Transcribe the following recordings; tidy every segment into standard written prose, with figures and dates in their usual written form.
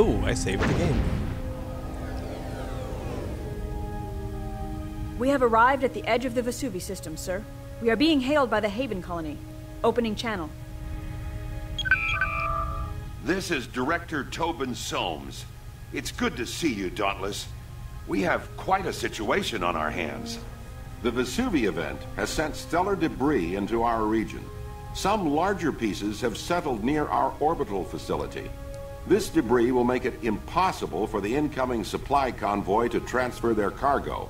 Oh, I saved the game. We have arrived at the edge of the Vesuvi system, sir. We are being hailed by the Haven colony. Opening channel. This is Director Tobin Soames. It's good to see you, Dauntless. We have quite a situation on our hands. The Vesuvi event has sent stellar debris into our region. Some larger pieces have settled near our orbital facility. This debris will make it impossible for the incoming supply convoy to transfer their cargo.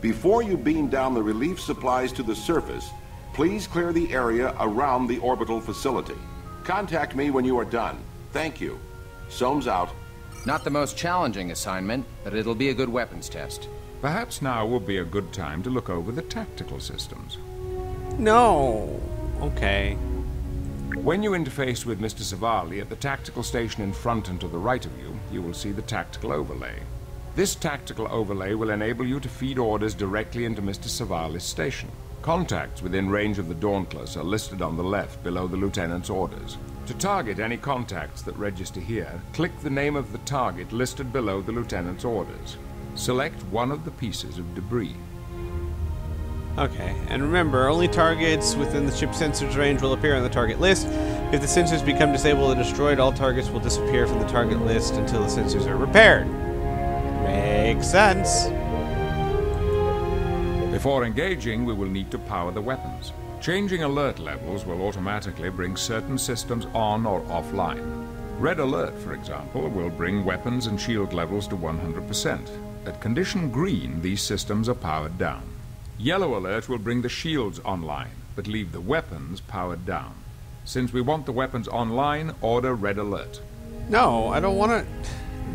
Before you beam down the relief supplies to the surface, please clear the area around the orbital facility. Contact me when you are done. Thank you. Soames out. Not the most challenging assignment, but it'll be a good weapons test. Perhaps now would be a good time to look over the tactical systems. No. Okay. When you interface with Mr. Savali at the tactical station in front and to the right of you, you will see the tactical overlay. This tactical overlay will enable you to feed orders directly into Mr. Savali's station. Contacts within range of the Dauntless are listed on the left below the Lieutenant's orders. To target any contacts that register here, click the name of the target listed below the Lieutenant's orders. Select one of the pieces of debris. Okay, and remember, only targets within the ship sensors range will appear on the target list. If the sensors become disabled or destroyed, all targets will disappear from the target list until the sensors are repaired. Makes sense. Before engaging, we will need to power the weapons. Changing alert levels will automatically bring certain systems on or offline. Red alert, for example, will bring weapons and shield levels to 100%. At condition green, these systems are powered down. Yellow alert will bring the shields online, but leave the weapons powered down. Since we want the weapons online, order red alert. No, I don't want to...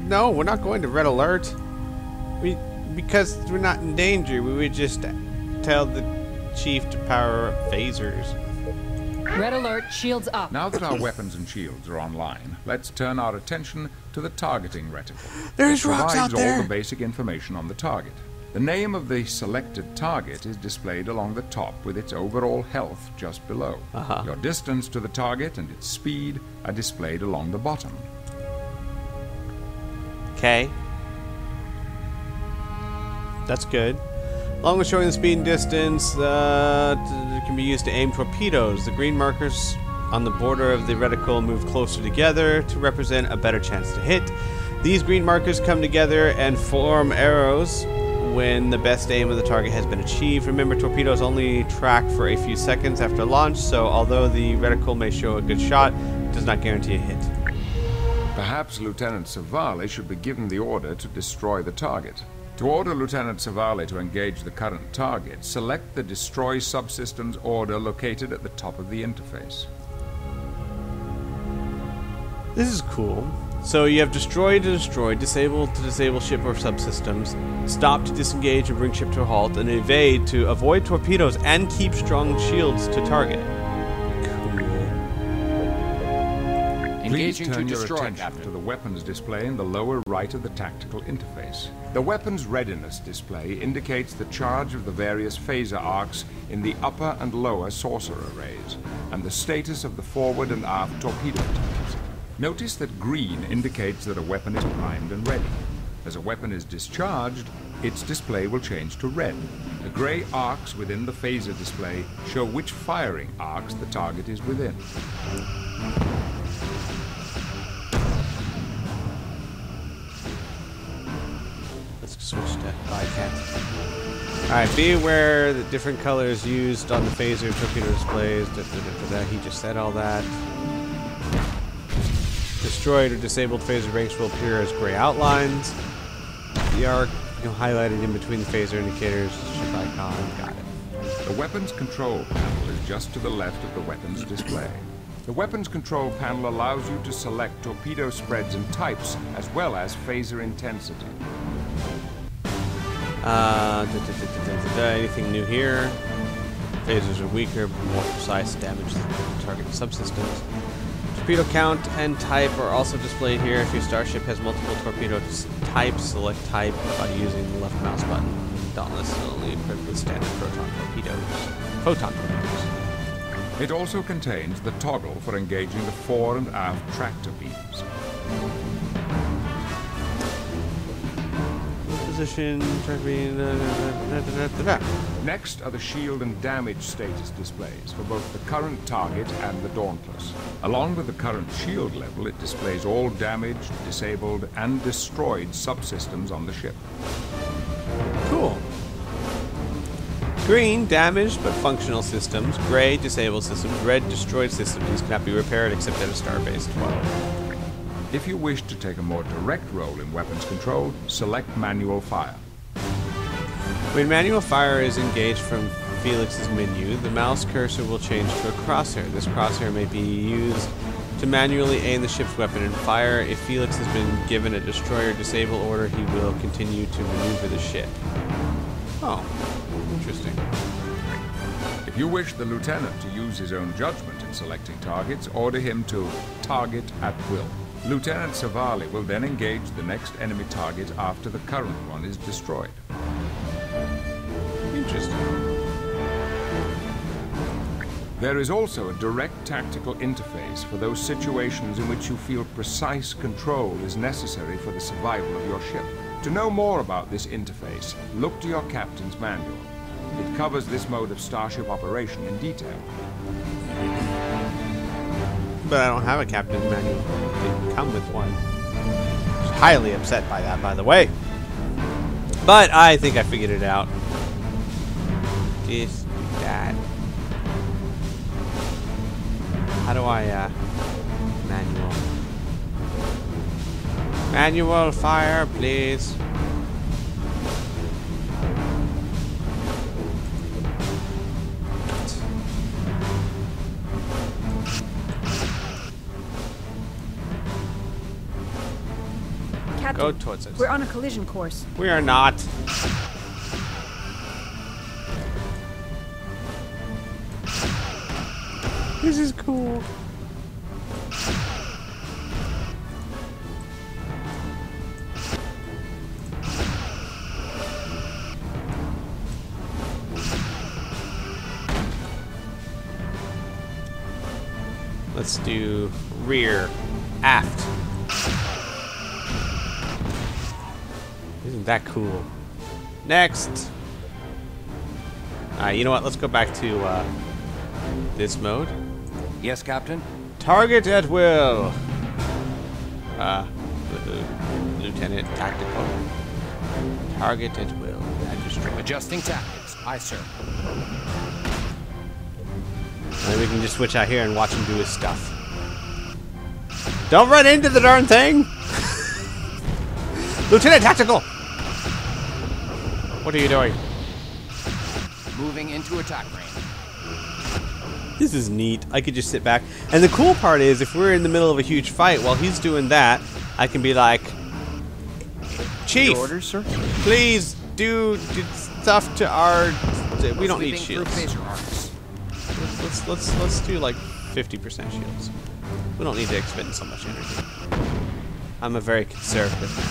No, we're not going to red alert. Because we're not in danger. We would just tell the chief to power up phasers. Red alert, shields up. Now that our weapons and shields are online, let's turn our attention to the targeting reticle. There's it rocks out provides there. all the basic information on the target. The name of the selected target is displayed along the top with its overall health just below. Your distance to the target and its speed are displayed along the bottom. Okay. That's good. Along with showing the speed and distance, it can be used to aim torpedoes. The green markers on the border of the reticle move closer together to represent a better chance to hit. These green markers come together and form arrows when the best aim of the target has been achieved. Remember, torpedoes only track for a few seconds after launch, so although the reticle may show a good shot, it does not guarantee a hit. Perhaps Lieutenant Savali should be given the order to destroy the target. To order Lieutenant Savali to engage the current target, select the Destroy Subsystems order located at the top of the interface. This is cool. So you have destroy to destroy, disable to disable ship or subsystems, stop to disengage and bring ship to a halt, and evade to avoid torpedoes and keep strong shields to target. Please Engaging to turn your destroy, attention Captain. to the weapons display in the lower right of the tactical interface. The weapons readiness display indicates the charge of the various phaser arcs in the upper and lower saucer arrays, and the status of the forward and aft torpedo types. Notice that green indicates that a weapon is primed and ready. As a weapon is discharged, its display will change to red. The gray arcs within the phaser display show which firing arcs the target is within. Let's switch to Bycat. Alright, be aware that different colors used on the phaser torpedo displays. He just said all that. Destroyed or disabled phaser ranks will appear as gray outlines. The arc highlighted in between the phaser indicators, ship icon, got it. The weapons control panel is just to the left of the weapons display. The weapons control panel allows you to select torpedo spreads and types, as well as phaser intensity. Anything new here? Phasers are weaker, more precise damage to target subsystems. Torpedo count and type are also displayed here. If your starship has multiple torpedo types, select type by using the left mouse button. Dauntless is only equipped with standard photon torpedoes. It also contains the toggle for engaging the fore and aft tractor beams. position. Next are the shield and damage status displays for both the current target and the Dauntless. Along with the current shield level, it displays all damaged, disabled, and destroyed subsystems on the ship. Cool. Green, damaged but functional systems. Gray, disabled systems. Red, destroyed systems. These cannot be repaired except at a Starbase 12. If you wish to take a more direct role in weapons control, select manual fire. When manual fire is engaged from Felix's menu, the mouse cursor will change to a crosshair. This crosshair may be used to manually aim the ship's weapon and fire. If Felix has been given a destroy or disable order, he will continue to maneuver the ship. Oh, interesting. If you wish the lieutenant to use his own judgment in selecting targets, order him to target at will. Lieutenant Savali will then engage the next enemy target after the current one is destroyed. Interesting. There is also a direct tactical interface for those situations in which you feel precise control is necessary for the survival of your ship. To know more about this interface, look to your captain's manual. It covers this mode of starship operation in detail. But I don't have a captain's manual. It didn't come with one. I was highly upset by that, by the way. But I think I figured it out. This, that. How do I, manual? Manual fire, please. Captain, Go towards it. we're on a collision course. We are not. This is cool. Let's do rear, aft. Isn't that cool? Next. You know what? Let's go back to this mode. Yes, Captain? Target at will. Lieutenant Tactical. Target at will. Adjusting tactics. Aye, sir. Maybe we can just switch out here and watch him do his stuff. Don't run into the darn thing! Lieutenant Tactical! What are you doing? Moving into attack range. This is neat. I could just sit back. And the cool part is, if we're in the middle of a huge fight, while he's doing that, I can be like, Chief, Your orders, sir? please do stuff to our... We don't need Sweeping through shields. phaser arcs. Let's do like 50% shields. We don't need to expend so much energy. I'm a very conservative man.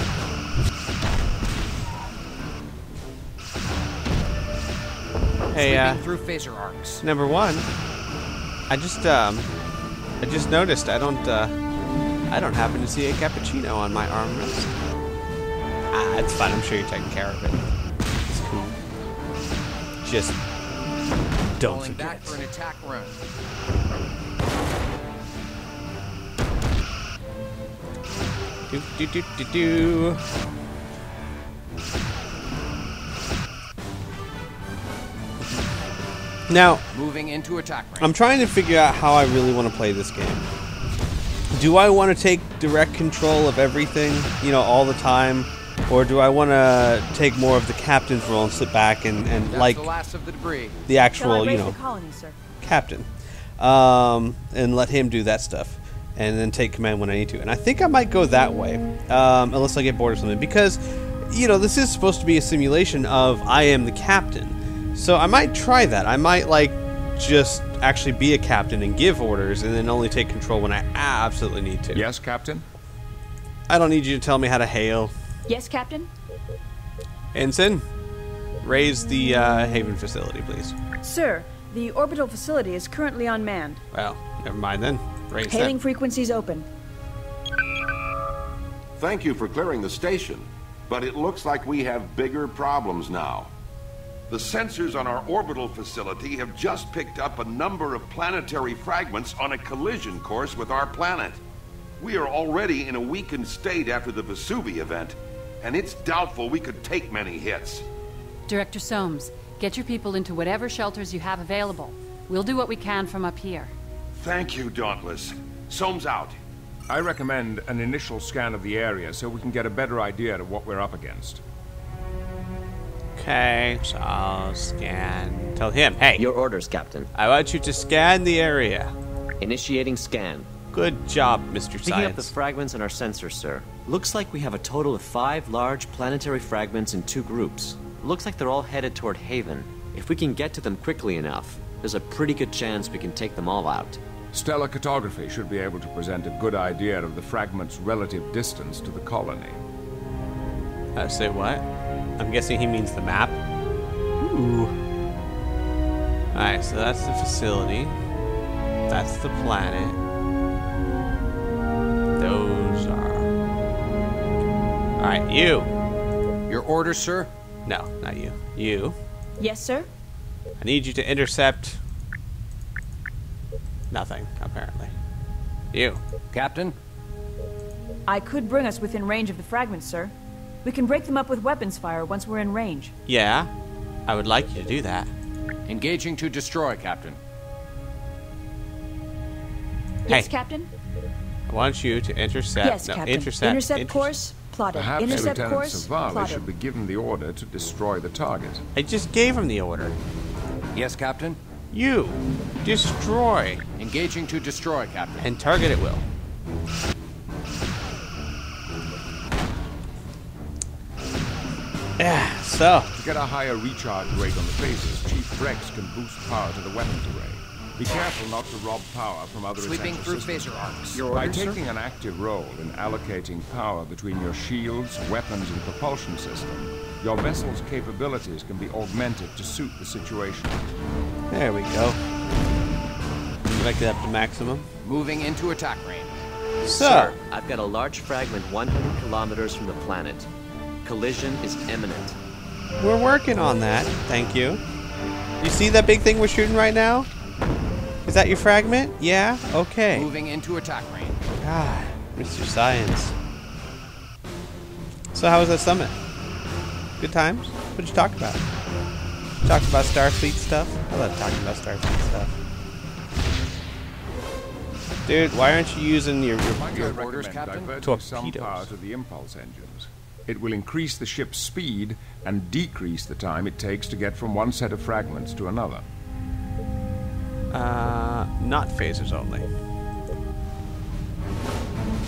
Hey, Sweeping through phaser arcs. number one. I just noticed I don't happen to see a cappuccino on my armrest. Ah, it's fine. I'm sure you're taking care of it. It's cool. Just don't Falling forget. back for an attack run. Do. Now, Moving into attack range. I'm trying to figure out how I really want to play this game. Do I want to take direct control of everything, you know, all the time? Or do I want to take more of the captain's role and sit back and That's like the last of the debris. the Shall I actual, you raise know, the colony, sir? captain? And let him do that stuff. And then take command when I need to. And I think I might go that way. Unless I get bored or something. Because, you know, this is supposed to be a simulation of I am the captain. So I might try that. I might, like, just actually be a captain and give orders and then only take control when I absolutely need to. Yes, Captain? I don't need you to tell me how to hail. Yes, Captain? Ensign, raise the Haven facility, please. Sir, the orbital facility is currently unmanned. Well, never mind then. Raise Hailing that. frequencies open. Thank you for clearing the station. But it looks like we have bigger problems now. The sensors on our orbital facility have just picked up a number of planetary fragments on a collision course with our planet. We are already in a weakened state after the Vesuvi event, and it's doubtful we could take many hits. Director Soames, get your people into whatever shelters you have available. We'll do what we can from up here. Thank you, Dauntless. Soames out. I recommend an initial scan of the area so we can get a better idea of what we're up against. Okay, so I'll scan. Tell him, hey, Your orders, Captain. I want you to scan the area. Initiating scan. Good job, Mr. Picking up the Science. fragments in our sensor, sir. Looks like we have a total of 5 large planetary fragments in 2 groups. Looks like they're all headed toward Haven. If we can get to them quickly enough, there's a pretty good chance we can take them all out. Stellar cartography should be able to present a good idea of the fragment's relative distance to the colony. Say what? I'm guessing he means the map. Ooh. Alright, so that's the facility. That's the planet. Those are... Alright, you. Your orders, sir? No, not you. You. Yes, sir? I need you to intercept... Nothing, apparently. You. Captain? I could bring us within range of the fragments, sir. We can break them up with weapons fire once we're in range. Yeah, I would like you to do that. Engaging to destroy, Captain. Yes, Hey. Captain? I want you to intercept... Yes, no, Captain. intercept course, plotted. Perhaps Intercept Lieutenant course, Savala plotted. should be given the order to destroy the target. I just gave him the order. Yes, Captain? You. Destroy. Engaging to destroy, Captain. And target it will. Yeah, so... To get a higher recharge rate on the phasers, Chief Rex can boost power to the weapons array. Be careful not to rob power from other Sweeping essential through systems. phaser arcs. Your By orders, sir? taking an active role in allocating power between your shields, weapons, and propulsion system, your vessel's capabilities can be augmented to suit the situation. There we go. Make that up to maximum. Moving into attack range. So, Sir, I've got a large fragment 100 kilometers from the planet. Collision is imminent. we're working on that. Thank you. You see that big thing we're shooting right now? Is that your fragment? Yeah? Okay. Moving into attack range. God, Mr. Science. So how was that summit? Good times? What did you talk about? Talked about Starfleet stuff? I love talking about Starfleet stuff. Dude, why aren't you using your Your orders, orders, Captain? diverting some Torpedoes. power to the impulse engines. It will increase the ship's speed and decrease the time it takes to get from one set of fragments to another. not phasers only.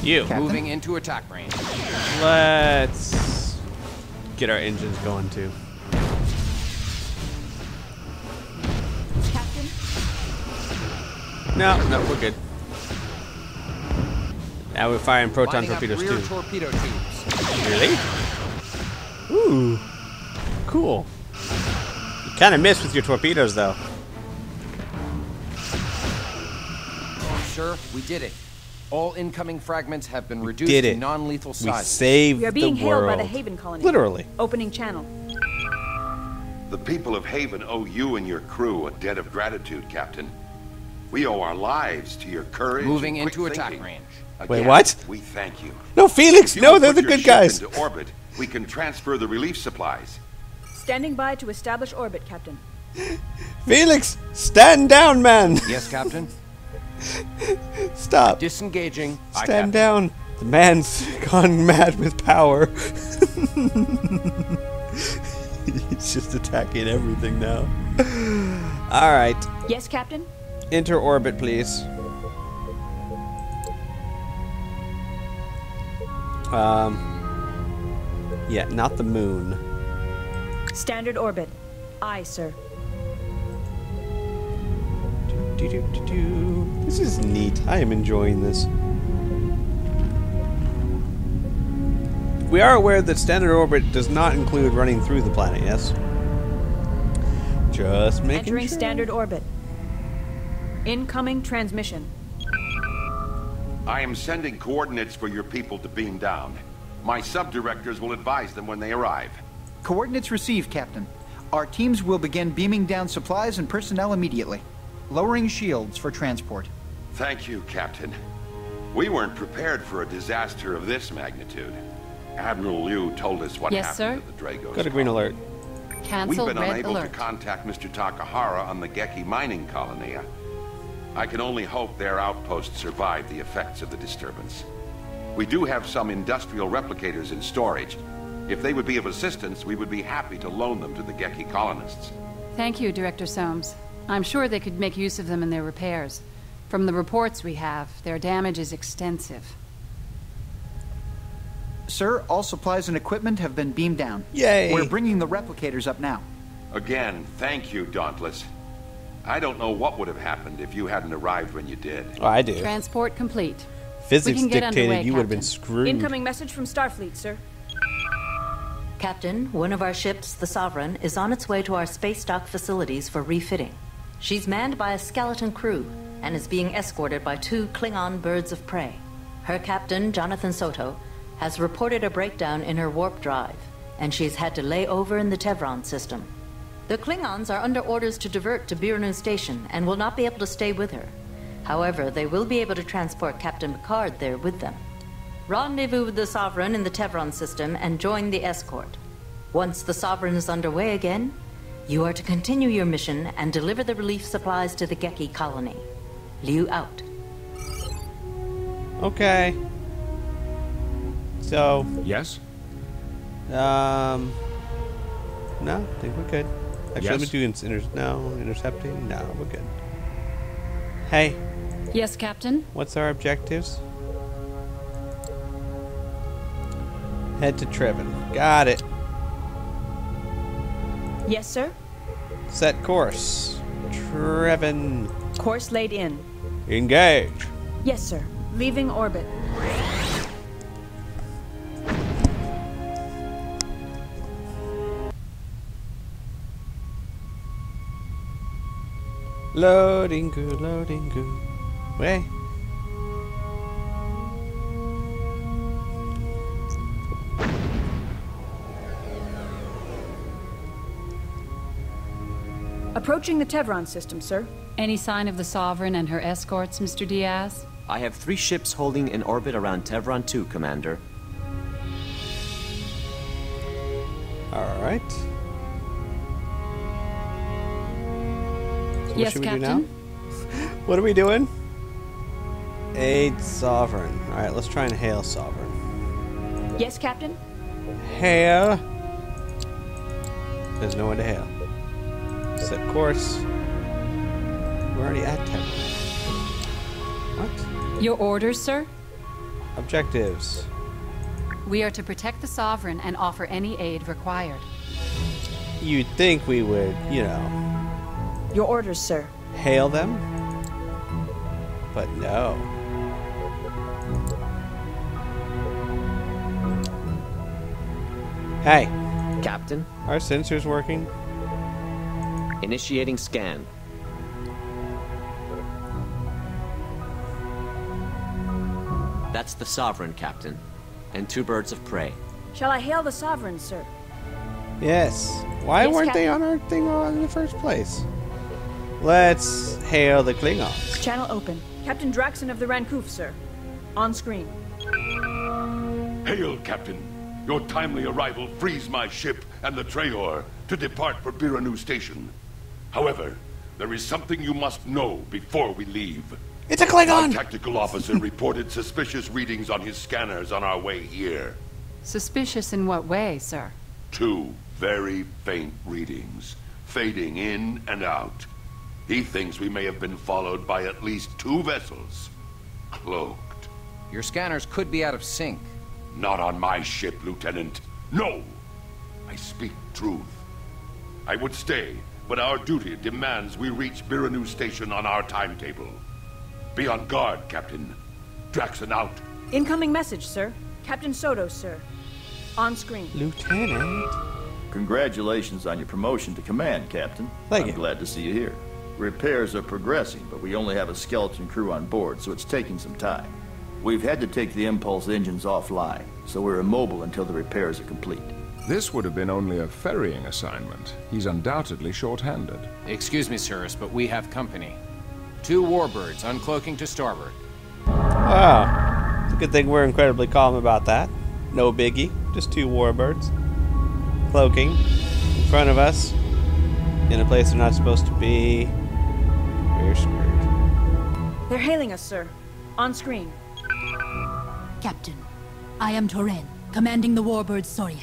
You. Moving into attack range. Let's get our engines going too. Captain? No, we're good. Now we're firing proton Lining up torpedoes rear too. torpedo tubes. Really? Ooh. Cool. You kind of missed with your torpedoes though. Sir, we did it. All incoming fragments have been reduced did to it. non-lethal We size. saved We are being the hailed world. by the Haven colony. Literally. Opening channel. The people of Haven owe you and your crew a debt of gratitude, Captain. We owe our lives to your courage. Moving and quick into attack thinking. range. Wait, Again, what? We thank you. No, Felix! If you No, will they're the put your good ship guys. into orbit, we can transfer the relief supplies. Standing by to establish orbit, Captain. Felix! Stand down, man! Yes, Captain. Stop. Disengaging. Aye, Stand Captain. down. The man's gone mad with power. He's just attacking everything now. Alright. Yes, Captain? Enter orbit, please. Yeah, not the moon. Standard orbit. Aye, sir. This is neat. I am enjoying this. We are aware that standard orbit does not include running through the planet, yes? Just making Entering sure. standard orbit. Incoming transmission. I am sending coordinates for your people to beam down. My sub-directors will advise them when they arrive. Coordinates received, Captain. Our teams will begin beaming down supplies and personnel immediately. Lowering shields for transport. Thank you, Captain. We weren't prepared for a disaster of this magnitude. Admiral Liu told us what Yes, happened sir? to the Dragos. Got a green alert. Cancel We've been red unable alert. to contact Mr. Takahara on the Geki mining colony. I can only hope their outpost survived the effects of the disturbance. We do have some industrial replicators in storage. If they would be of assistance, we would be happy to loan them to the Geki colonists. Thank you, Director Soames. I'm sure they could make use of them in their repairs. From the reports we have, their damage is extensive. Sir, all supplies and equipment have been beamed down. Yay! We're bringing the replicators up now. Again, thank you, Dauntless. I don't know what would have happened if you hadn't arrived when you did. Oh, I do. Transport complete. Physics We can get dictated underway, you would have been Captain. screwed. Incoming message from Starfleet, sir. Captain, one of our ships, the Sovereign, is on its way to our space dock facilities for refitting. She's manned by a skeleton crew and is being escorted by 2 Klingon birds of prey. Her captain, Jonathan Soto, has reported a breakdown in her warp drive, and she's had to lay over in the Tevron system. The Klingons are under orders to divert to Birnu Station and will not be able to stay with her. However, they will be able to transport Captain Picard there with them. Rendezvous with the Sovereign in the Tevron system and join the escort. Once the Sovereign is underway again, you are to continue your mission and deliver the relief supplies to the Geki colony. Liu out. Okay. So, Yes? no, I think we're good. Actually, let me Yes? do intercepting. No, we're good. Hey, Yes, Captain? what's our objectives? Head to Trevin. Got it. Yes, sir. Set course. Trevin. Course laid in. Engage. Yes, sir. Leaving orbit. Loading goo, loading goo. Way. Approaching the Tevron system, sir. Any sign of the Sovereign and her escorts, Mr. Diaz? I have 3 ships holding in orbit around Tevron 2, Commander. Alright. So what Yes, should we Captain? do now? What are we doing? Aid Sovereign. Alright, let's try and hail Sovereign. Yes, Captain? Hail. There's no one to hail. Set course. We're already at Tevron. What? Your orders, sir? Objectives. We are to protect the Sovereign and offer any aid required. You'd think we would, you know, Your orders, sir. hail them. But no. Hey, Captain, our sensors working? initiating scan. That's the Sovereign, Captain. And 2 birds of prey. Shall I hail the Sovereign, sir? Yes. Why Yes, weren't they Captain. on our thing in the first place? Let's hail the Klingons. Channel open. Captain Draxon of the Rankoof, sir. On screen. Hail, Captain. Your timely arrival frees my ship and the Trayor to depart for Biranu Station. However, there is something you must know before we leave. It's a Our Klingon! tactical officer reported suspicious readings on his scanners on our way here. Suspicious in what way, sir? 2 very faint readings, fading in and out. He thinks we may have been followed by at least 2 vessels. Cloaked. Your scanners could be out of sync. Not on my ship, Lieutenant. No! I speak truth. I would stay, but our duty demands we reach Biranu Station on our timetable. Be on guard, Captain. Draxon out. Incoming message, sir. Captain Soto, sir. On screen. Lieutenant. Congratulations on your promotion to command, Captain. Thank I'm you. glad to see you here. Repairs are progressing, but we only have a skeleton crew on board, so it's taking some time. We've had to take the Impulse engines offline, so we're immobile until the repairs are complete. This would have been only a ferrying assignment. He's undoubtedly short-handed. Excuse me, sirs, but we have company. 2 warbirds uncloaking to starboard. Wow. It's a good thing we're incredibly calm about that. No biggie. Just 2 warbirds. Cloaking in front of us. In a place they're not supposed to be. We're screwed. They're hailing us, sir. On screen. Captain, I am Toren, commanding the warbird Soryak.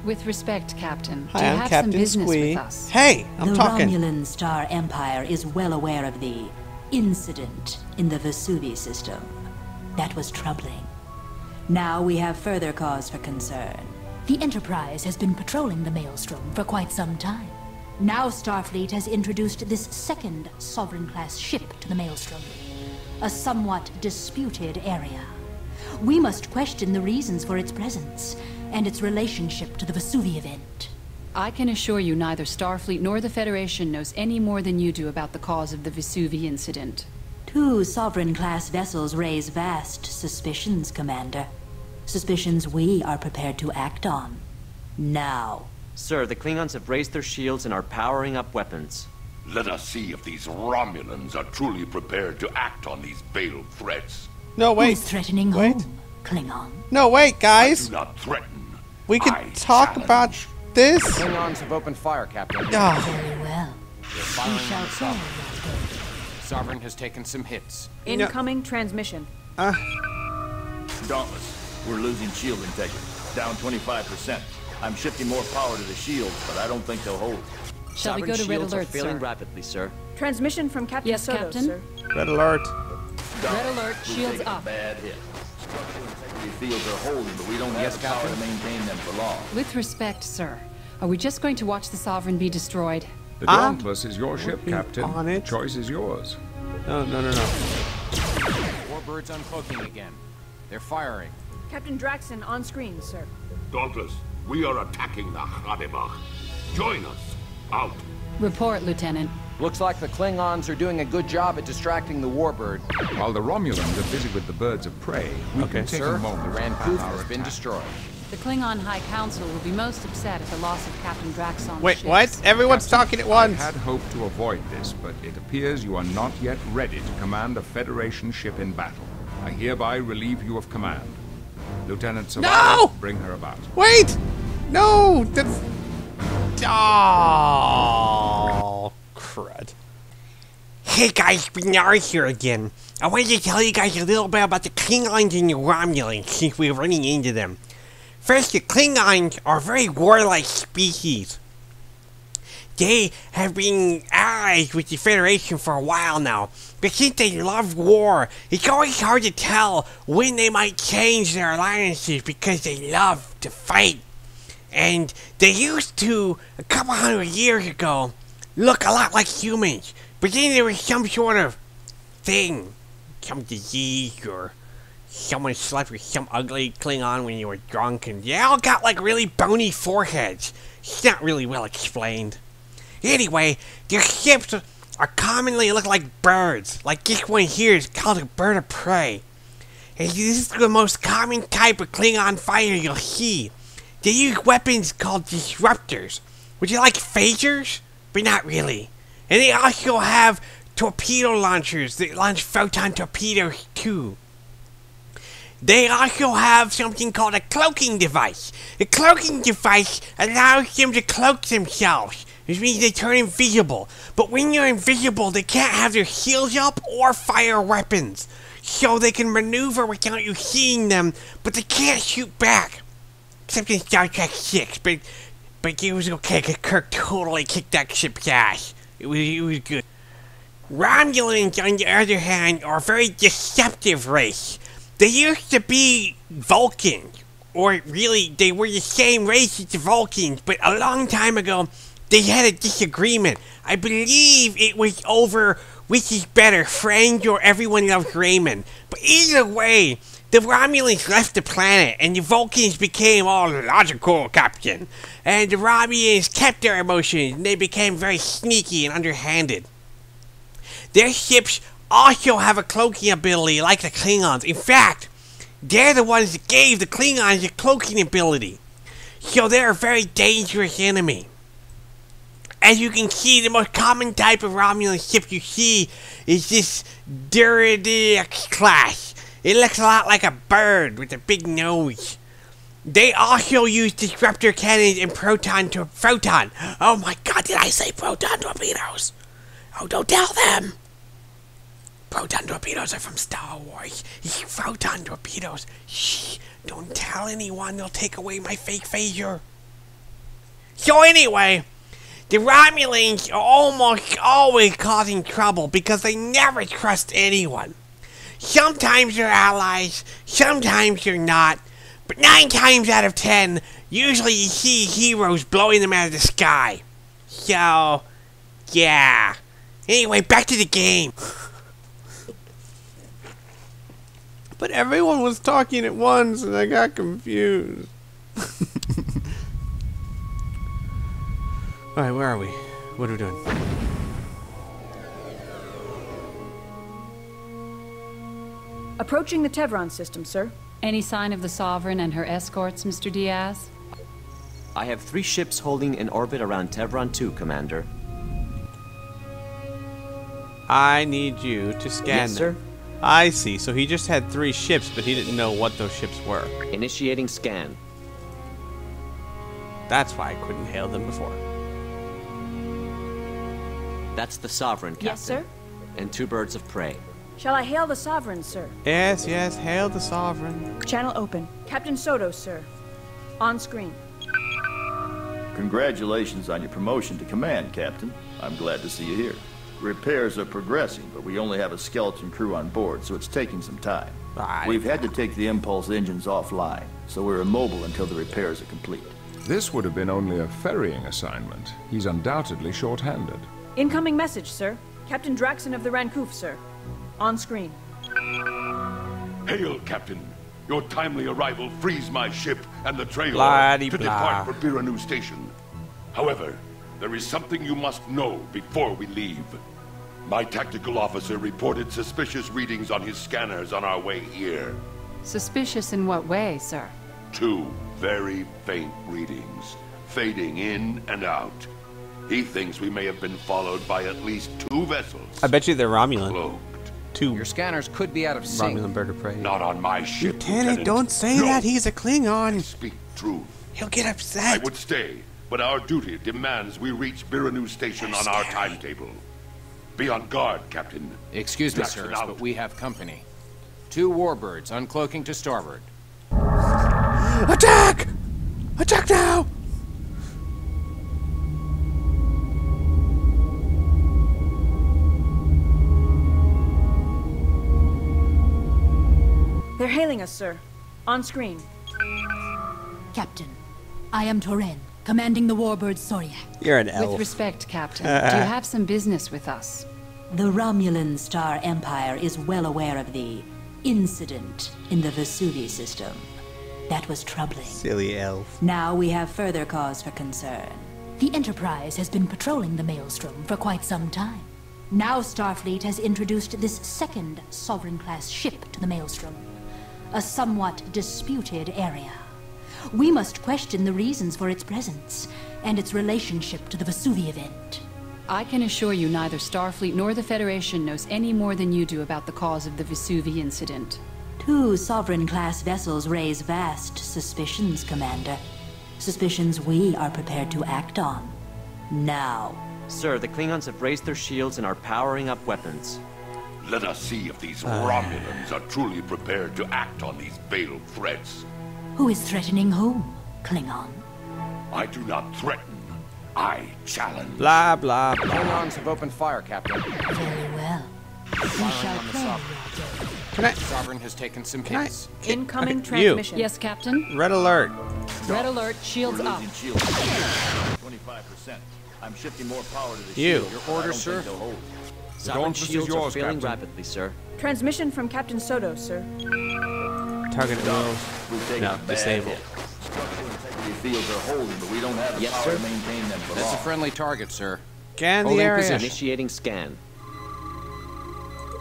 With respect, Captain, Hi, do you I'm have Captain some business Squee. with us? Hey, I'm talking. The Romulan Star Empire is well aware of the incident in the Vesuvi system. That was troubling. Now we have further cause for concern. The Enterprise has been patrolling the Maelstrom for quite some time. Now Starfleet has introduced this second Sovereign-class ship to the Maelstrom. A somewhat disputed area. We must question the reasons for its presence and its relationship to the Vesuvi event. I can assure you neither Starfleet nor the Federation knows any more than you do about the cause of the Vesuvi incident. 2 Sovereign-class vessels raise vast suspicions, Commander. Suspicions we are prepared to act on. Now. Sir, the Klingons have raised their shields and are powering up weapons. Let us see if these Romulans are truly prepared to act on these veiled threats. No, wait. Who's threatening whom, Klingon? No, wait, guys. Do not threaten. We could I talk challenge. about this. Klingons have opened fire, Captain. Ah. Very well. They're firing We shall on the see Sovereign. that day. Sovereign has taken some hits. Incoming transmission. Dauntless, we're losing shield integrity. Down 25%. I'm shifting more power to the shields, but I don't think they'll hold. Shall we Sovereign go to Red shields are Alert, failing sir? rapidly, sir. Transmission from Captain Yes, Soto, Captain? sir. Red alert. Red Alert, We've shields taken a up. bad hit. Structural integrity fields are holding, but we don't have Yes, the power Captain. to maintain them for long. With respect, sir, are we just going to watch the Sovereign be destroyed? The Dauntless is your ship, working Captain. on it. The choice is yours. No. Warbirds uncloaking again. They're firing. Captain Draxon on screen, sir. Dauntless, we are attacking the Hadebach. Join us. Out. Report, Lieutenant. Looks like the Klingons are doing a good job at distracting the warbird. While the Romulans are busy with the birds of prey, we can take Sir, a the moment to Rancouf plan our has been attack. destroyed. The Klingon High Council will be most upset at the loss of Captain Draxon's Wait, ships. what? Everyone's talking at I once. had hoped to avoid this, but it appears you are not yet ready to command a Federation ship in battle. I hereby relieve you of command. Lieutenant Savara, No! bring her about. Wait! No! That's... Oh, crud. Hey guys, Bernard here again. I wanted to tell you guys a little bit about the Klingons and the Romulans since we're running into them. First, the Klingons are a very warlike species. They have been allies with the Federation for a while now, but since they love war, it's always hard to tell when they might change their alliances because they love to fight. And they used to, a couple hundred years ago, look a lot like humans, but then there was some sort of thing, some disease, or someone slept with some ugly Klingon when you were drunk, and they all got like really bony foreheads. It's not really well explained. Anyway, their ships are commonly look like birds. Like this one here is called a bird of prey. And this is the most common type of Klingon fighter you'll see. They use weapons called disruptors, which are like phasers, but not really. And they also have torpedo launchers that launch photon torpedoes too. They also have something called a cloaking device. The cloaking device allows them to cloak themselves, which means they turn invisible. But when you're invisible, they can't have their shields up or fire weapons. So they can maneuver without you seeing them, but they can't shoot back. Except in Star Trek 6, but it was okay, because Kirk totally kicked that ship's ass. It was good. Romulans, on the other hand, are a very deceptive race. They used to be Vulcans, or really, they were the same race as the Vulcans, but a long time ago, they had a disagreement. I believe it was over which is better, Friends or Everyone Loves Raymond. But either way, the Romulans left the planet, and the Vulcans became all logical, Captain. And the Romulans kept their emotions, and they became very sneaky and underhanded. Their ships also have a cloaking ability like the Klingons. In fact, They're the ones that gave the Klingons the cloaking ability. So they're a very dangerous enemy. As you can see, the most common type of Romulan ship you see is this Duridex class. It looks a lot like a bird with a big nose. They also use disruptor cannons and photon. Oh my god, did I say proton torpedoes? Oh, don't tell them. Proton torpedoes are from Star Wars. Photon torpedoes. Shh, don't tell anyone. They'll take away my fake phaser. So anyway, the Romulans are almost always causing trouble because they never trust anyone. Sometimes they're allies, sometimes they're not, but 9 times out of 10, usually you see heroes blowing them out of the sky. So, yeah. Anyway, back to the game. But everyone was talking at once and I got confused. Alright, where are we? What are we doing? Approaching the Tevron system, sir. Any sign of the Sovereign and her escorts, Mr. Diaz? I have 3 ships holding in orbit around Tevron 2, Commander. I need you to scan Yes, sir. them. I see. So he just had 3 ships, but he didn't know what those ships were. Initiating scan. That's why I couldn't hail them before. That's the Sovereign, Captain. Yes, sir? And 2 birds of prey. Shall I hail the Sovereign, sir? Yes, yes, hail the Sovereign. Channel open. Captain Soto, sir. On screen. Congratulations on your promotion to command, Captain. I'm glad to see you here. Repairs are progressing, but we only have a skeleton crew on board, so it's taking some time. We've had to take the impulse engines offline, so we're immobile until the repairs are complete. This would have been only a ferrying assignment. He's undoubtedly short-handed. Incoming message, sir. Captain Draxon of the Rancouf, sir. On screen. Hail, Captain. Your timely arrival frees my ship and the trailer Blah-de-blah. to depart for Biranu Station. However, there is something you must know before we leave. My tactical officer reported suspicious readings on his scanners on our way here. Suspicious in what way, sir? 2 very faint readings, fading in and out. He thinks we may have been followed by at least 2 vessels. I bet you they're Romulan. Cloaked. 2 Your scanners could be out of sync. Romulan bird of prey. Not on my ship, Lieutenant, don't say No. that. He's a Klingon. Speak truth. He'll get I upset. would stay, but our duty demands we reach Biranu Station on our timetable. Be on guard, Captain. Excuse me, Draxon sirs, out. but we have company. 2 warbirds uncloaking to starboard. Attack! Attack now! They're hailing us, sir. On screen. Captain, I am Toren, commanding the warbird Soryak. You're an elf. With respect, Captain, do you have some business with us? The Romulan Star Empire is well aware of the incident in the Vesuvi system. That was troubling. Silly elf. Now we have further cause for concern. The Enterprise has been patrolling the Maelstrom for quite some time. Now Starfleet has introduced this second Sovereign-class ship to the Maelstrom. A somewhat disputed area. We must question the reasons for its presence and its relationship to the Vesuvi event. I can assure you neither Starfleet nor the Federation knows any more than you do about the cause of the Vesuvi incident. 2 Sovereign-class vessels raise vast suspicions, Commander. Suspicions we are prepared to act on. Now. Sir, the Klingons have raised their shields and are powering up weapons. Let us see if these Romulans are truly prepared to act on these veiled threats. Who is threatening whom, Klingon? I do not threaten. I challenge. Blah, blah, blah. Klingons have opened fire, Captain. Very well. We shall on the play Sovereign. your game. Can I? Sovereign has taken some hits. Incoming You. transmission. Yes, Captain? Red alert. Red alert, shields We're up. losing shields. 25%. I'm shifting more power to the You. shield. Your but I orders, don't sir? think they'll hold. Sovereign Dauntless is shields are yours, failing Captain. rapidly, sir. Transmission from Captain Soto, sir. Target wheels. We've taken No, a bad disable. hit. Structural integrity fields are holding, but we don't have the Yes, power sir. to maintain them for That's a long. friendly target, sir. Scan the Holding area. position. Initiating scan.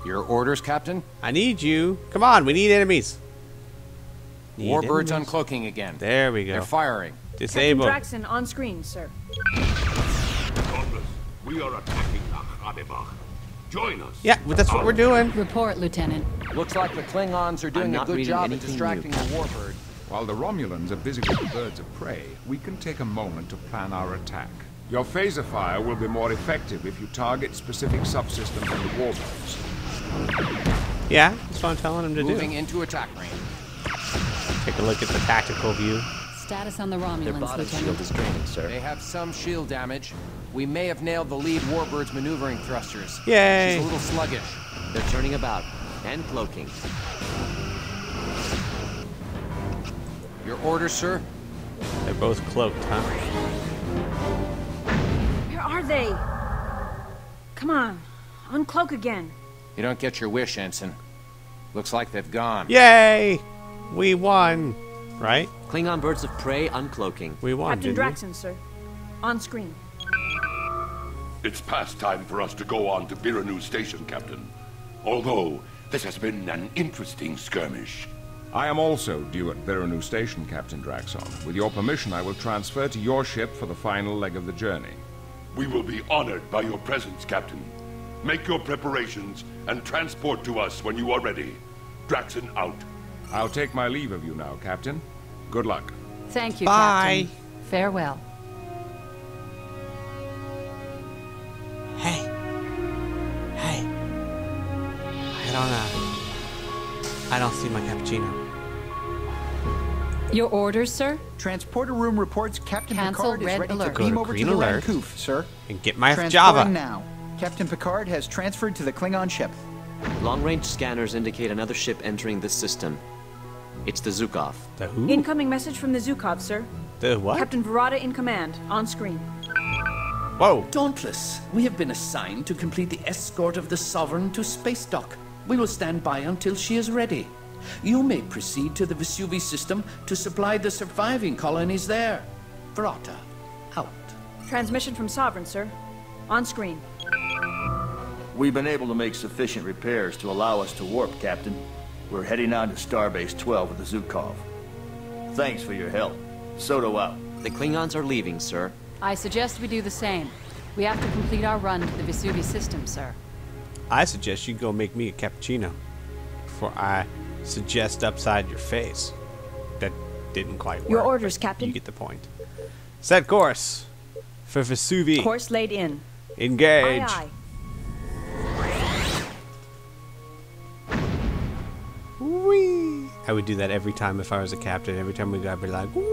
Your orders, Captain? I need you. Come on, we need enemies. Warbirds uncloaking again. There we go. They're firing. Disable. Captain Draxon on screen, sir. Dauntless, we are attacking Nakhanebach. Join us. Yeah, well, that's what we're doing. Report, Lieutenant. Looks like the Klingons are doing a good job at distracting the Warbird. While the Romulans are busy with the birds of prey, we can take a moment to plan our attack. Your phaser fire will be more effective if you target specific subsystems of the Warbirds. Yeah, that's what I'm telling him to do. Moving into attack range. Take a look at the tactical view. Status on the Their Romulans, bottom Lieutenant. shield is draining, sir. They have some shield damage. We may have nailed the lead Warbird's maneuvering thrusters. Yay! She's a little sluggish. They're turning about and cloaking. Your orders, sir? They're both cloaked, huh? Where are they? Come on, uncloak again. You don't get your wish, Ensign. Looks like they've gone. Yay! We won, right? Klingon birds of prey uncloaking. We won, Captain didn't Draxon, sir. On screen. It's past time for us to go on to Biranu Station, Captain. Although, this has been an interesting skirmish. I am also due at Biranu Station, Captain Draxon. With your permission, I will transfer to your ship for the final leg of the journey. We will be honored by your presence, Captain. Make your preparations and transport to us when you are ready. Draxon out. I'll take my leave of you now, Captain. Good luck. Thank you, Bye. Captain. Farewell. Hey. Hey. I don't see my cappuccino. Your orders, sir? Transporter room reports Captain Cancel Picard is red ready alert. to beam Go to over to green the alert. Rancouff, sir. And get my Transporting Java. now. Captain Picard has transferred to the Klingon ship. Long-range scanners indicate another ship entering this system. It's the Zukov. The who? Incoming message from the Zukov, sir. The what? Captain Verada in command. On screen. Whoa. Dauntless, we have been assigned to complete the escort of the Sovereign to space dock. We will stand by until she is ready. You may proceed to the Vesuvi system to supply the surviving colonies there. Verata, out. Transmission from Sovereign, sir. On screen. We've been able to make sufficient repairs to allow us to warp, Captain. We're heading on to Starbase 12 with the Zukov. Thanks for your help. Soto out. The Klingons are leaving, sir. I suggest we do the same. We have to complete our run to the Vesuvi system, sir. I suggest you go make me a cappuccino before I suggest upside your face. That didn't quite work. Your orders, but Captain. You get the point. Set course for Vesuvi. Course laid in. Engage. Aye, aye. Whee! I would do that every time if I was a captain. Every time we got, I'd be like, woo!